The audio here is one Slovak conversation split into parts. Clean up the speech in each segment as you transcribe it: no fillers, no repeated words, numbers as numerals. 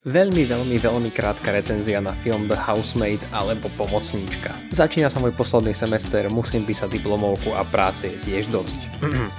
Veľmi krátka recenzia na film The Housemaid alebo Pomocníčka. Začína sa môj posledný semester, musím písať diplomovku a práce je tiež dosť.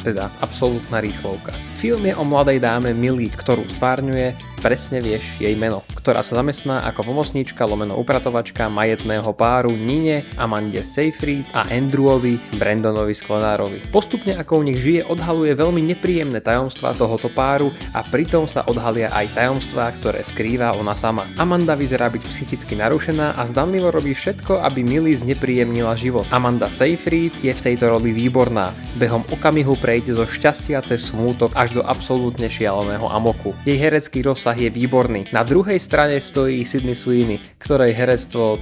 Teda absolútna rýchlovka. Film je o mladej dáme Millie, ktorú stvárňuje, presne vieš jej meno, ktorá sa zamestná ako pomocníčka lomeno upratovačka majetného páru Nine, Amande Seyfried a Andrewovi Brandonovi Sklenárovi. Postupne ako u nich žije, odhaluje veľmi nepríjemné tajomstvá tohoto páru a pritom sa odhalia aj tajomstvá, ktoré skrýva ona sama. Amanda vyzerá byť psychicky narušená a zdanlivo robí všetko, aby Millie znepríjemnila život. Amanda Seyfried je v tejto roli výborná. Behom okamihu prejde zo šťastia cez smútok až do absolútne šialeného amoku. Jej herecký rozsah je výborný. Na druhej strane stojí Sydney Sweeney, ktorej herectvo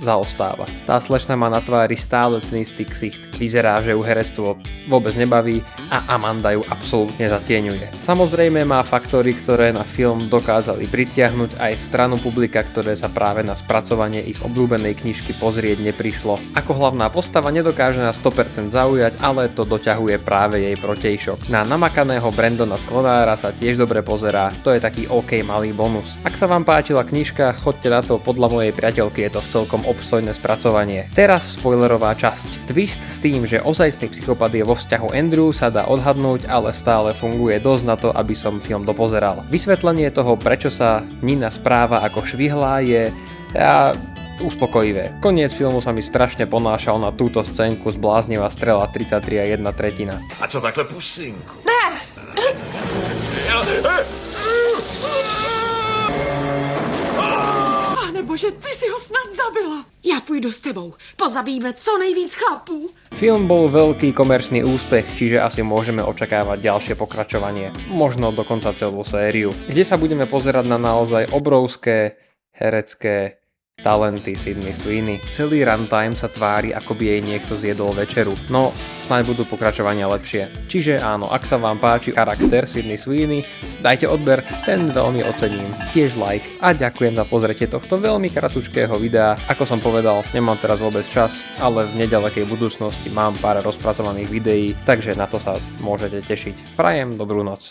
zaostáva. Tá slečna má na tvári stále ten istý ksicht. Vyzerá, že ju herectvo vôbec nebaví a Amanda ju absolútne zatieňuje. Samozrejme má faktory, ktoré na film dokázali pritiahnuť aj stranu publika, ktoré sa práve na spracovanie ich obľúbenej knižky pozrieť neprišlo. Ako hlavná postava nedokáže na 100% zaujať, ale to doťahuje práve jej protejšok. Na namakaného Brandona Sklenára sa tiež dobre pozerá, to je taký OK malý bonus. Ak sa vám páčila knižka, choďte na to, podľa mojej priateľky je to v celkom obstojné spracovanie. Teraz spoilerová časť. Twist s tým, že ozajstný psychopat je vo vzťahu Andrew, sa dá odhadnúť, ale stále funguje dosť na to, aby som film dopozeral. Vysvetlenie toho, prečo sa Nina správa ako švihlá, je uspokojivé. Koniec filmu sa mi strašne ponášal na túto scénku z bláznivá strela 33 a 1/3. A co takhle pusinku? Bože, ty si ho snad zabila. Ja pôjdu s tebou. Pozabíme co nejvíc chlapů. Film bol veľký komerčný úspech, čiže asi môžeme očakávať ďalšie pokračovanie. Možno dokonca celú sériu, kde sa budeme pozerať na naozaj obrovské herecké talenty Sydney Sweeney. Celý runtime sa tvári, ako by jej niekto zjedol večeru. No, snáď budú pokračovania lepšie. Čiže áno, ak sa vám páči charakter Sydney Sweeney, dajte odber, ten veľmi ocením. Tiež like a ďakujem za pozretie tohto veľmi kratučkého videa. Ako som povedal, nemám teraz vôbec čas, ale v neďalekej budúcnosti mám pár rozpracovaných videí, takže na to sa môžete tešiť. Prajem dobrú noc.